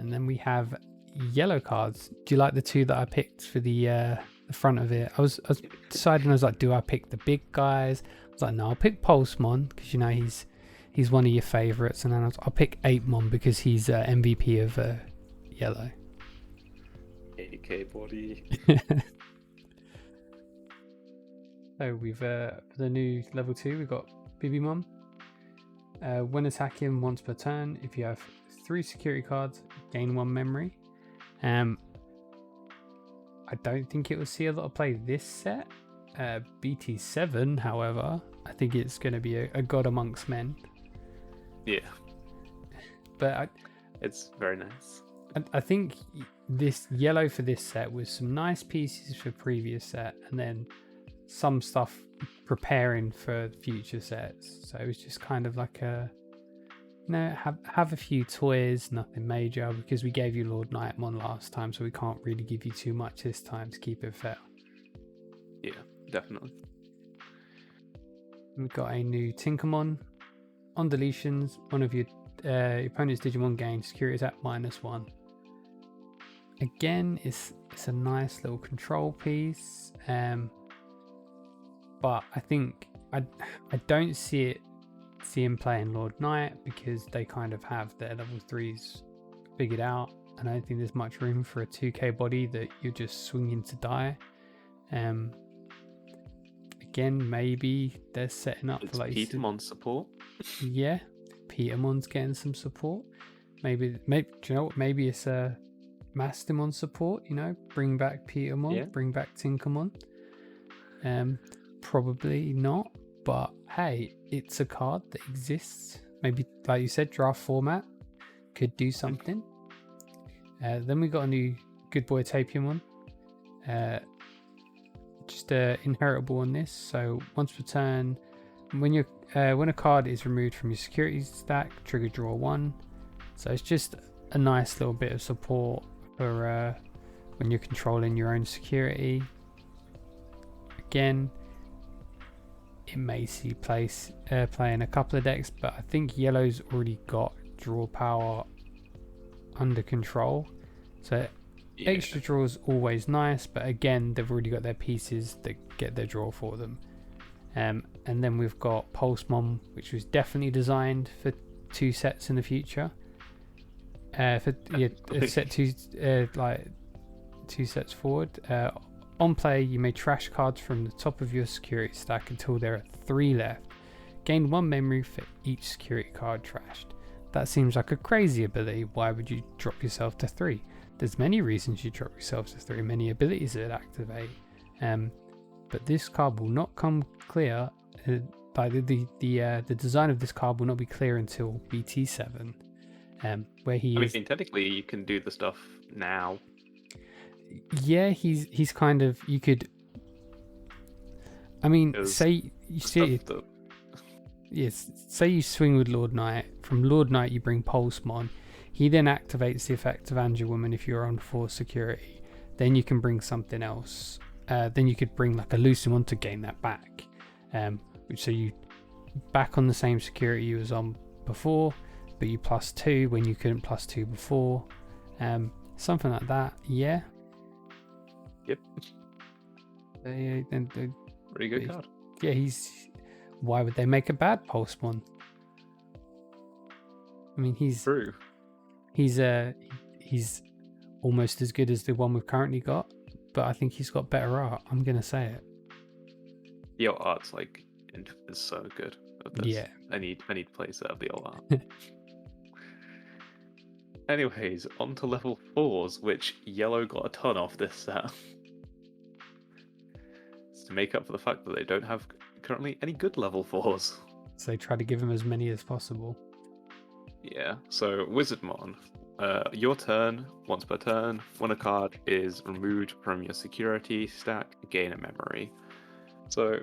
And then we have yellow cards. Do you like the two that I picked for the front of it? I was deciding. I was like, do I pick the big guys? I was like, no, I'll pick Pulsemon because you know he's one of your favorites, and then I'll pick Apemon because he's MVP of yellow. AK body. So we've for the new level 2, we've got Digimon. When attacking once per turn, if you have 3 security cards, gain 1 memory. I don't think it will see a lot of play this set. BT7, however, I think it's going to be a god amongst men. Yeah, but it's very nice. I think this yellow for this set was some nice pieces for previous set, and then some stuff preparing for future sets. So it was just kind of like have a few toys, nothing major, because we gave you Lord Nightmon last time, so we can't really give you too much this time to keep it fair. Yeah, definitely. We've got a new Tinkermon. On deletions, one of your opponent's Digimon gains security attack -1. Again, it's a nice little control piece, but I think I don't see him playing Lord Knight because they kind of have their level 3s figured out, and I don't think there's much room for a 2k body that you're just swinging to die. Again, maybe they're setting up for like Petermon support. Yeah, Petermon's getting some support. Maybe do you know what? Maybe it's a Mastimon support. You know, bring back Petermon, bring back Tinkermon. Probably not, but hey, it's a card that exists. Maybe, like you said, draft format could do something. Then we got a new Good Boy Tapiamon. Just inheritable on this. So once per turn, when a card is removed from your security stack, trigger draw 1. So it's just a nice little bit of support for when you're controlling your own security. Again, it may see play in a couple of decks, but I think yellow's already got draw power under control. So extra draw is always nice, but again, they've already got their pieces that get their draw for them. And then we've got Pulsemon, which was definitely designed for 2 sets in the future. Set 2 like 2 sets forward. On play, you may trash cards from the top of your security stack until there are 3 left. Gain 1 memory for each security card trashed. That seems like a crazy ability. Why would you drop yourself to 3? There's many reasons you drop yourself to 3, many abilities that activate. But this card will not come clear. Like the design of this card will not be clear until BT7, where he is. I mean, technically, you can do the stuff now. Yeah, he's kind of, you could. I mean, say you see. Yes, say you swing with Lord Knight. From Lord Knight, you bring Pulsemon. He then activates the effect of Angel Woman if you're on 4 security. Then you can bring something else. Then you could bring like a Lucimon to gain that back. Which so you back on the same security you was on before, but you +2 when you couldn't +2 before. Something like that. Yeah. Yep. Pretty good card. Yeah, why would they make a bad Pulsemon? I mean, he's true. He's almost as good as the one we've currently got, but I think he's got better art. I'm gonna say it. The art's like is so good. Yeah. I need to play set of the old art. Anyways, on to level 4's, which yellow got a ton off this set. It's to make up for the fact that they don't have currently any good level 4's. So they try to give him as many as possible. Yeah, so Wizardmon, your turn, once per turn, when a card is removed from your security stack, gain a memory. So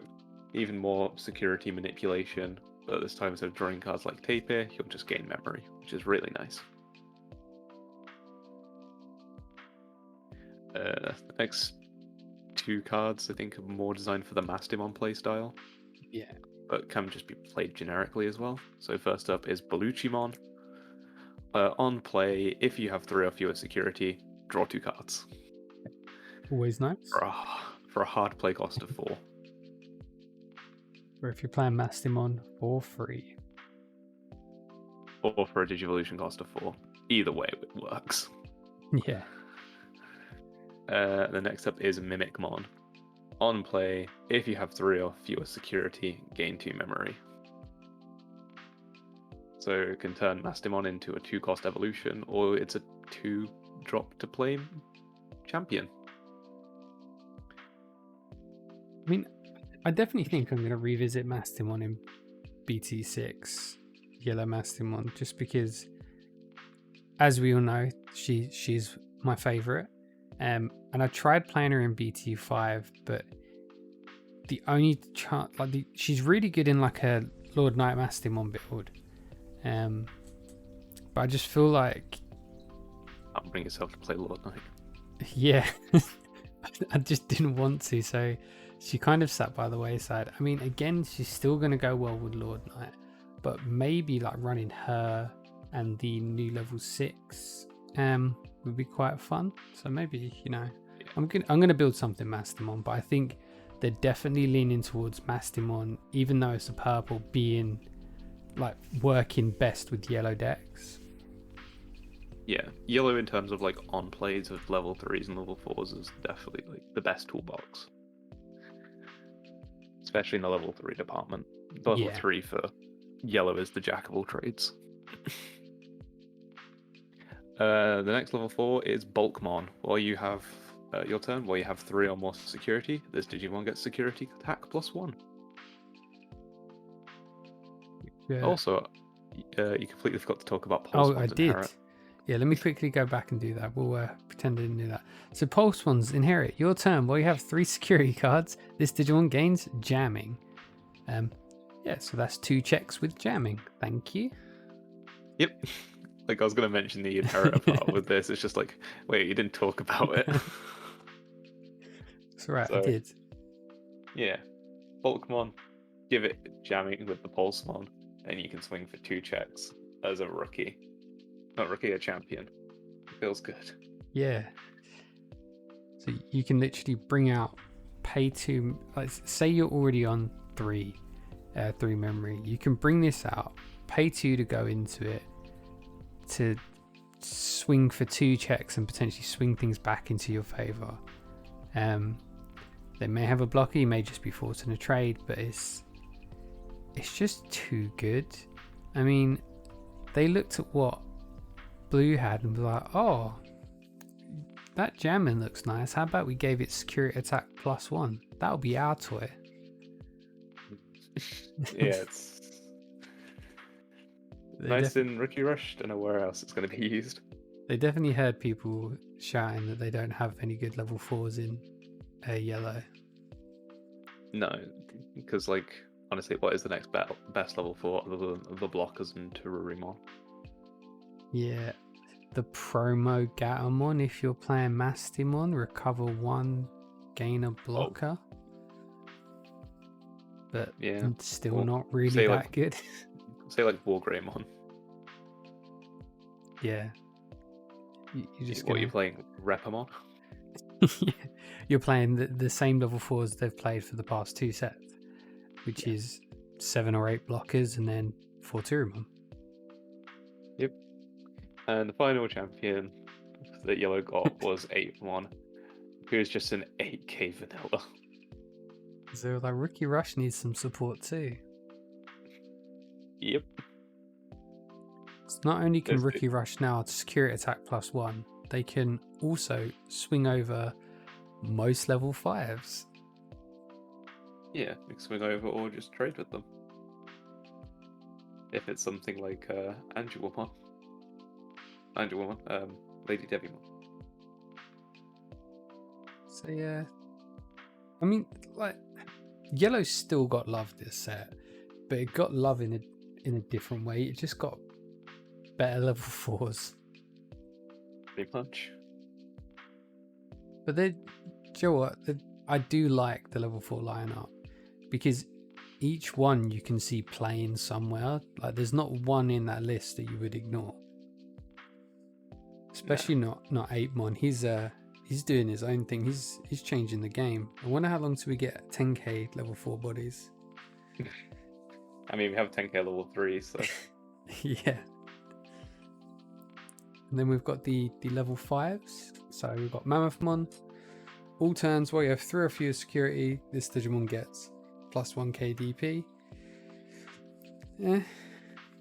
even more security manipulation, but this time instead of drawing cards like Tapir, you'll just gain memory, which is really nice. The next 2 cards, I think, are more designed for the Mastimon playstyle. Yeah. But can just be played generically as well. So first up is Baluchimon. On play, if you have 3 or fewer security, draw 2 cards. Always nice. For a hard play cost of 4. Or if you're playing Mastimon for free. Or for a Digivolution cost of 4. Either way, it works. Yeah. The next up is Mimicmon. On play, if you have 3 or fewer security, gain 2 memory. So it can turn Mastimon into a 2-cost evolution, or it's a 2-drop to play champion. I mean, I definitely think I'm going to revisit Mastimon in BT6, Yellow Mastimon, just because, as we all know, she's my favourite. And I tried playing her in BT5, but the only chance, she's really good in like a Lord Knight Mastimon build. But I just feel like I'll bring yourself to play Lord Knight. Yeah, I just didn't want to, so she kind of sat by the wayside. I mean, again, she's still going to go well with Lord Knight, but maybe like running her and the new level 6 would be quite fun. So maybe, you know, I'm gonna build something Mastimon, but I think they're definitely leaning towards Mastimon, even though it's a purple, being like working best with yellow decks. Yeah, yellow in terms of like on plays of level 3s and level 4s is definitely like the best toolbox, especially in the level 3 department. Level 3 for yellow is the jack of all trades. The next level 4 is Bulkmon. While you have your turn, while you have 3 or more security, this Digimon gets security attack +1. Yeah. Also, you completely forgot to talk about Pulsemon's Oh, I did. Inherit. Yeah, let me quickly go back and do that. We'll pretend I didn't do that. So Pulsemon's Inherit. Your turn. While you have 3 security cards, this Digimon gains jamming. Yeah, so that's 2 checks with jamming. Thank you. Yep. Like I was going to mention the Inherit part with this. It's just like, wait, you didn't talk about it. It's alright, I did. Yeah. Bulkmon, give it jamming with the Pulsemon, and you can swing for 2 checks as a rookie. Not rookie, a champion. It feels good. Yeah. So you can literally bring out, pay 2, like say you're already on 3 memory. You can bring this out, pay 2 to go into it, to swing for 2 checks and potentially swing things back into your favor. They may have a blocker, you may just be forced in a trade, but it's just too good. I mean, they looked at what Blue had and was like, oh, that jamming looks nice. How about we gave it security attack +1? That'll be our toy. Yeah, it's nice in Rookie Rush. Don't know where else it's going to be used. They definitely heard people shouting that they don't have any good level 4s in yellow. No, because like honestly, what is the next best level 4 other than the blockers and Terurumon? Yeah, the promo Gatomon. If you're playing Mastimon, recover 1, gain a blocker. But yeah, still not really that good. Say like Wargreymon. Yeah. You just what are you playing? Repamon? You're playing the same level 4s they've played for the past 2 sets, which is 7 or 8 blockers and then 4 Terumon. Yep. And the final champion that yellow got was 8-1, who is just an 8k vanilla. So like Rookie Rush needs some support too. Yep. It's not only can Rookie Rush now security attack +1, they can also swing over most level 5s. Yeah, you can swing over or just trade with them. If it's something like Angelwoman, Lady Devimon. So yeah, I mean, like, Yellow's still got love this set, but it got love in a different way. It just got better level 4s. Pretty much. But do you know what? I do like the level 4 lineup because each one you can see playing somewhere. Like, there's not one in that list that you would ignore. Especially not Apemon. He's doing his own thing. He's changing the game. I wonder how long till we get 10k level 4 bodies. I mean, we have 10k level 3, so yeah. And then we've got the level 5s. So we've got Mammothmon. All turns while you have 3 or fewer security, this Digimon gets plus 1k DP.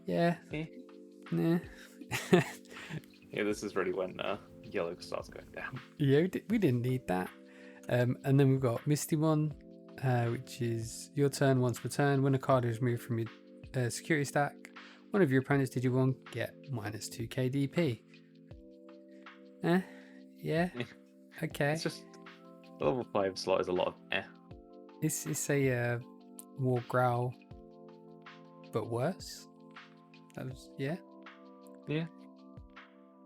Yeah. Nah. Yeah, this is really when yellow starts going down. Yeah, we didn't need that. And then we've got Mistymon, which is your turn once per turn. When a card is removed from your security stack, one of your opponent's Digimon get minus 2k DP. Yeah. Okay. It's just the level 5 slot is a lot of It's a War Growl, but worse. That was Yeah,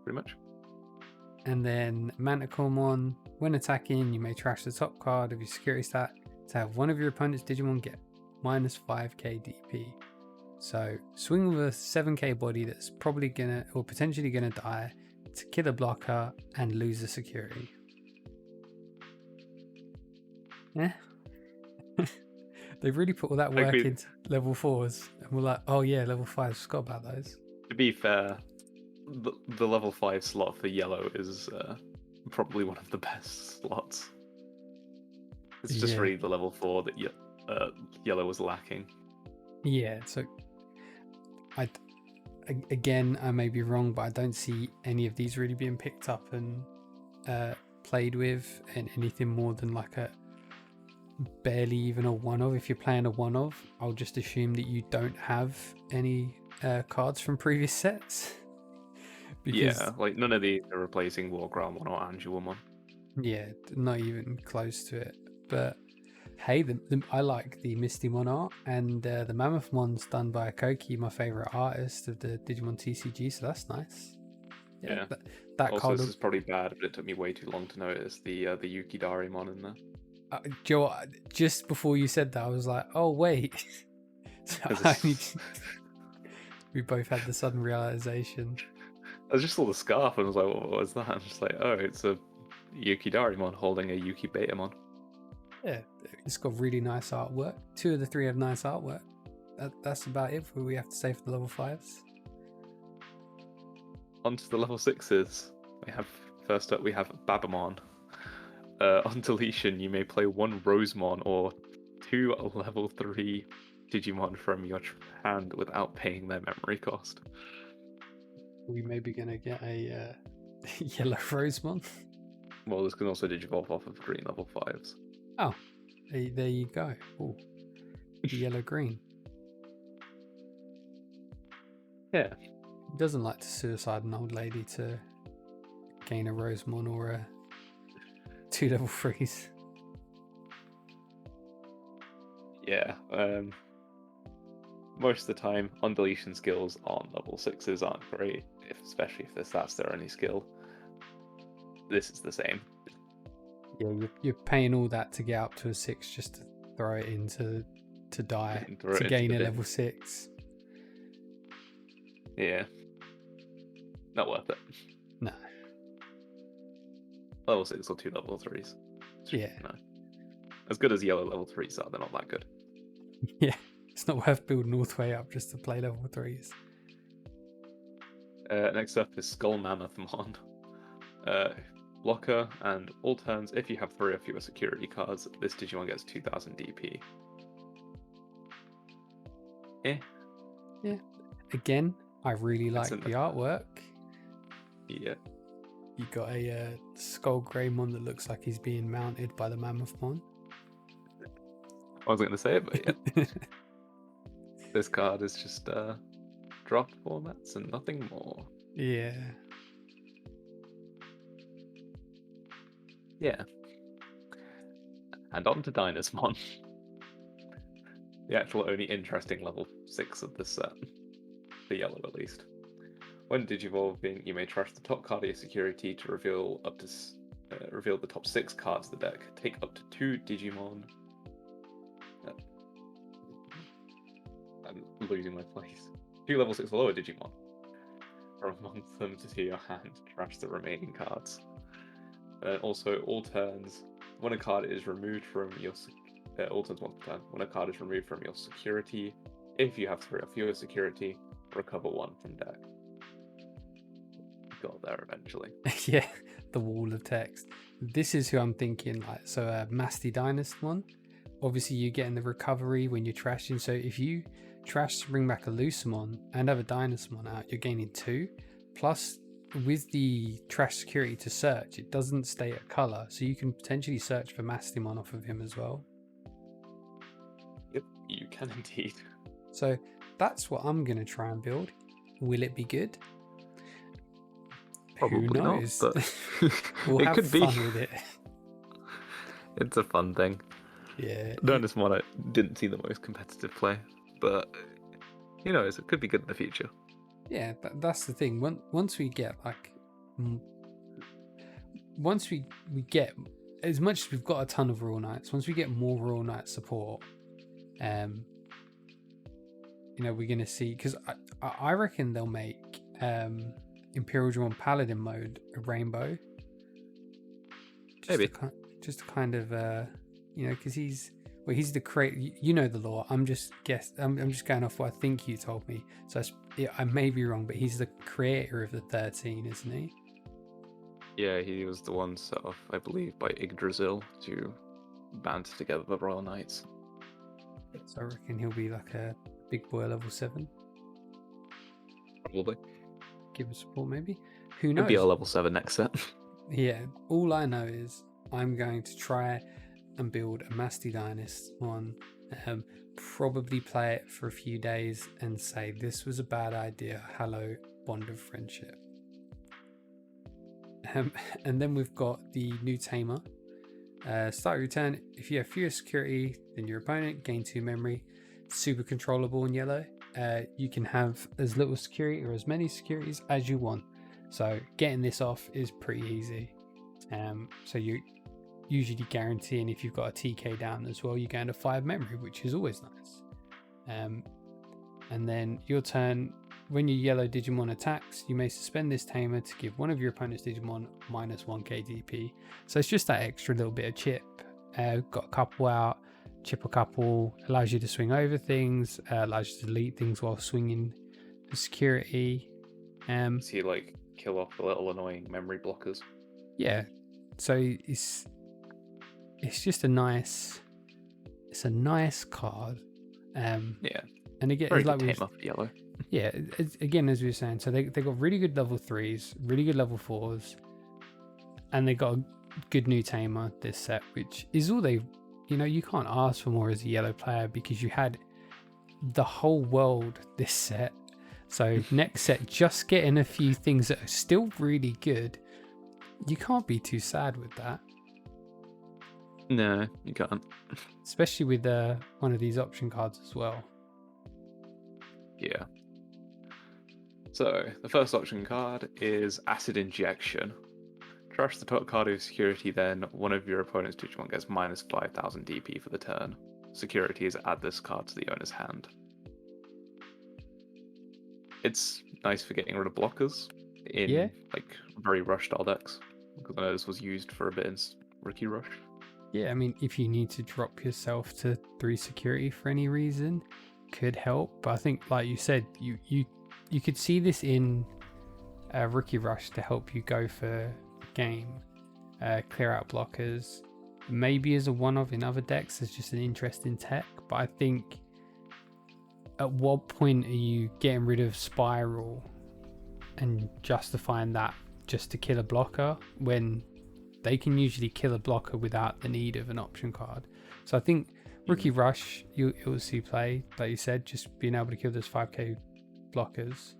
pretty much. And then Manticore, when attacking, you may trash the top card of your security stack to have one of your opponent's Digimon get minus 5k DP. So swing with a 7k body that's probably gonna or potentially gonna die to kill a blocker and lose the security. Yeah. They've really put all that work into level 4s, and we're like, oh yeah, level 5s, forgot about those. To be fair, the level 5 slot for yellow is probably one of the best slots. It's just really the level 4 that yellow was lacking. Yeah, so again, I may be wrong, but I don't see any of these really being picked up and played with and anything more than like a barely even a one of. If you're playing a one of, I'll just assume that you don't have any cards from previous sets. Because, yeah, like none of these are replacing War Groundmon or Angelmon. Yeah, not even close to it. But hey, I like the Mistymon art, and the Mammothmon's done by Koki, my favorite artist of the Digimon TCG, so that's nice. Yeah. That also, card this is probably bad, but it took me way too long to notice the Yukidarimon in there. Joe, just before you said that, I was like, "Oh wait!" We both had the sudden realization. I just saw the scarf and was like, "What was that?" I'm just like, "Oh, it's a Yukidarimon holding a Yuki Betamon." Yeah, it's got really nice artwork. 2 of the 3 have nice artwork. That's about it for what we have to say for the level 5s. On to the level 6s. First up, we have Babamon. On deletion, you may play 1 Rosemon or 2 level 3 Digimon from your hand without paying their memory cost. We may be going to get a yellow Rosemon. Well, this can also Digivolve off of green level 5s. Oh, there you go. Oh, yellow-green. Yeah. He doesn't like to suicide an old lady to gain a Rosemon or a 2 level 3s. Yeah. Most of the time, on deletion skills on level 6s aren't great, especially if that's their only skill. This is the same. Yeah, you're paying all that to get up to a 6 just to throw it in to die to gain a level 6. Yeah. Not worth it. No. Level 6 or 2 level 3s. Yeah. No. As good as yellow level 3s are, they're not that good. Yeah. It's not worth building all the way up just to play level 3s. Next up is Skull Mammothmon. Blocker, and all turns, if you have 3 or fewer security cards, this Digimon gets 2000 DP. Yeah. Again, I really like the artwork. Yeah. You got a Skull Greymon that looks like he's being mounted by the Mammothmon. I wasn't going to say it, but yeah. This card is just drop formats and nothing more. Yeah. Yeah. And on to Dinosaur. The actual only interesting level 6 of this set. The yellow, at least. When Digivolving, you may trash the top card of your security to reveal reveal the top 6 cards of the deck. Take up to 2 Digimon. I'm losing my place. 2 level 6 or lower Digimon. from amongst them to your hand, trash the remaining cards. Also, all turns, when a card is removed from your all turns once per turn, when a card is removed from your security, if you have 3 or fewer security, recover 1 from deck. Got there eventually. Yeah, the wall of text. This is who I'm thinking. Like, so Masty Dynast one. Obviously, you're getting the recovery when you're trashing. So if you trash to bring back a Lucemon and have a Dynasmon out, you're gaining 2. Plus, with the trash security to search, it doesn't stay at color, so you can potentially search for Mastimon off of him as well. Yep, you can indeed. So that's what I'm going to try and build. Will it be good? Probably Who knows? not, but we'll it have could be. fun with it. It's a fun thing. Yeah. Dinosaur, I didn't see the most competitive play, but who knows? It could be good in the future. Yeah, that's the thing. Once we get once we get, as much as we've got a ton of Royal Knights, once we get more Royal Knight support, we're gonna see, because I reckon they'll make Imperial Drawn Paladin mode a rainbow. Maybe. Just to kind of because he's the creator. You know the lore. I'm just going off what I think you told me. So I may be wrong, but he's the creator of the 13, isn't he? Yeah, he was the one set off, I believe, by Yggdrasil to band together the Royal Knights. So I reckon he'll be like a big boy level 7. Probably. Give him support, maybe. Who knows? Could be a level 7 next set. Yeah. All I know is I'm going to try and build a Masty Dynast one. Probably play it for a few days and say this was a bad idea. Hello, bond of friendship. And then we've got the new tamer. Start your turn. If you have fewer security than your opponent, gain 2 memory. Super controllable in yellow. You can have as little security or as many securities as you want. So getting this off is pretty easy. So you usually guaranteeing, if you've got a TK down as well, you gain a 5 memory, which is always nice. And then your turn, when your yellow Digimon attacks, you may suspend this tamer to give one of your opponent's Digimon minus 1k DP. So it's just that extra little bit of chip. Got a couple out, chip a couple, allows you to swing over things, allows you to delete things while swinging the security. So you like kill off the little annoying memory blockers. Yeah, so it's just a nice card. Yeah, and again, very like good tame up yellow. Yeah, again, as we were saying, so they got really good level 3s, really good level 4s, and they got a good new tamer this set, which is all they, you can't ask for more as a yellow player, because you had the whole world this set. So next set, just getting a few things that are still really good, you can't be too sad with that. No, you can't. Especially with one of these option cards as well. Yeah. So the first option card is Acid Injection. Trash the top card of security, then one of your opponent's Digimon gets minus 5,000 DP for the turn. Security is add this card to the owner's hand. It's nice for getting rid of blockers in like very rush style decks, because I know this was used for a bit in Rookie Rush. Yeah, I mean, if you need to drop yourself to 3 security for any reason, could help. But I think, like you said, you could see this in Rookie Rush to help you go for game, clear out blockers. Maybe as a one-off in other decks as just an interesting tech. But I think, at what point are you getting rid of Spiral and justifying that just to kill a blocker when they can usually kill a blocker without the need of an option card? So I think Rookie Rush, you'll see play, like you said, just being able to kill those 5k blockers.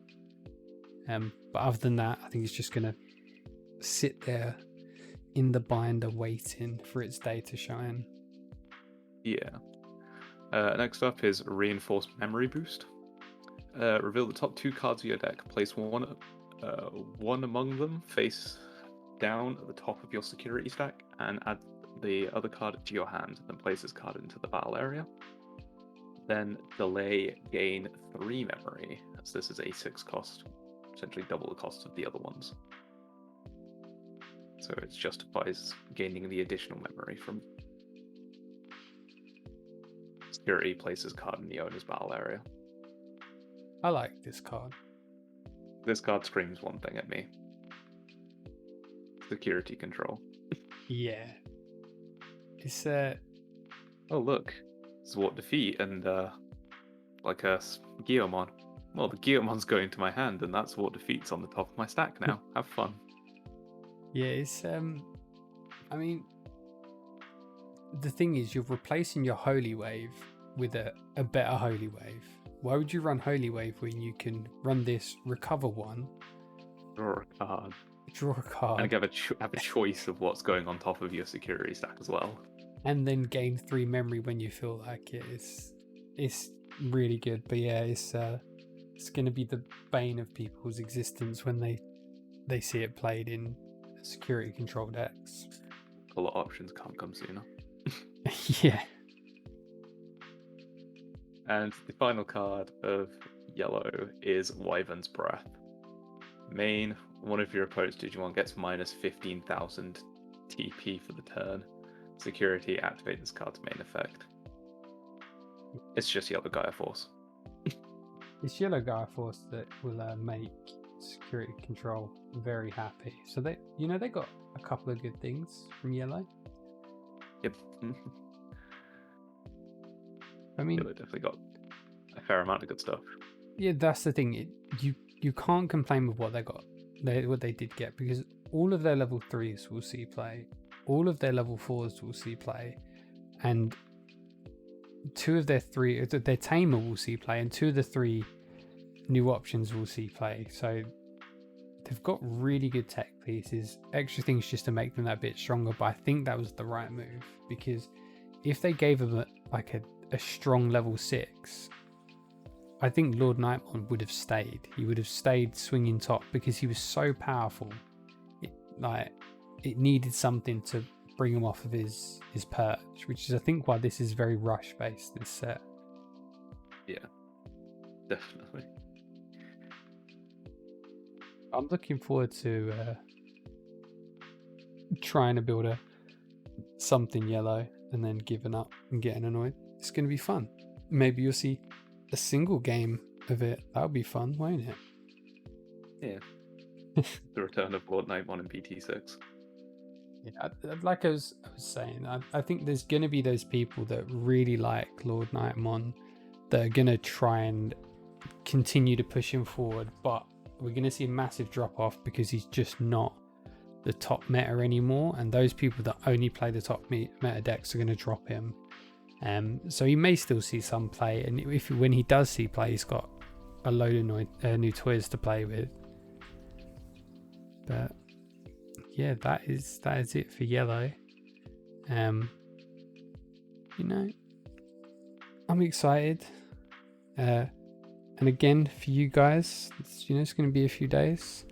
But other than that, I think it's just going to sit there in the binder waiting for its day to shine. Yeah. Next up is Reinforced Memory Boost. Reveal the top 2 cards of your deck. Place one among them face down at the top of your security stack, and add the other card to your hand. Then place this card into the battle area. Then delay gain 3 memory, as this is a 6 cost essentially double the cost of the other ones. So it justifies gaining the additional memory from security places card in the owner's battle area. I like this card. This card screams one thing at me. Security control. Yeah. It's Oh look, Zwart defeat and like a Guillemon. Well, the Guillemon's going to my hand, and that's Zwart defeat's on the top of my stack now. Have fun. Yeah, it's I mean, the thing is, you're replacing your Holy Wave with a better Holy Wave. Why would you run Holy Wave when you can run this, recover one, Draw a card, and have a choice of what's going on top of your security stack as well, and then gain 3 memory when you feel like it. It's really good, but yeah, it's going to be the bane of people's existence when they see it played in security control decks. A lot of options can't come sooner. Yeah. And the final card of yellow is Wyvern's Breath. Main, one of your opponent's Digimon gets minus 15,000 TP for the turn. Security, activate this card's main effect. It's just Yellow Gaia Force. It's Yellow Gaia Force that will make security control very happy. So they got a couple of good things from Yellow. Yep. I mean, Yellow definitely got a fair amount of good stuff. Yeah, that's the thing. You can't complain with what they got, what they did get, because all of their level 3s will see play, all of their level 4s will see play, and 2 of their tamer will see play, and 2 of the 3 new options will see play. So they've got really good tech pieces, extra things just to make them that bit stronger. But I think that was the right move, because if they gave them a strong level 6, I think Lord Nightmon would have stayed. He would have stayed swinging top because he was so powerful. It needed something to bring him off of his perch, which is I think why this is very rush based, this set. Yeah, definitely. I'm looking forward to trying to build something yellow and then giving up and getting annoyed. It's going to be fun. Maybe you'll see a single game of it. That'll be fun, won't it? Yeah. The return of Lord Nightmon in BT6. Yeah, like I was saying, I think there's going to be those people that really like Lord Nightmon that are going to try and continue to push him forward, but we're going to see a massive drop off because he's just not the top meta anymore, and those people that only play the top meta decks are going to drop him. So he may still see some play, and when he does see play, he's got a load of new toys to play with. But yeah, that is it for yellow. I'm excited. And again, for you guys, it's going to be a few days.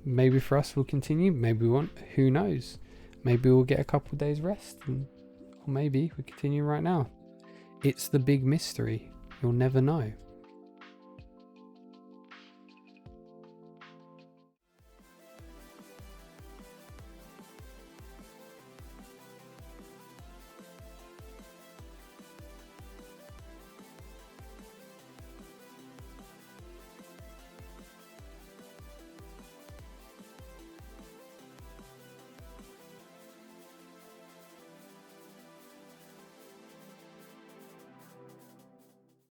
Maybe for us we'll continue, maybe we won't, who knows. Maybe we'll get a couple of days rest, or maybe we continue right now. It's the big mystery. You'll never know.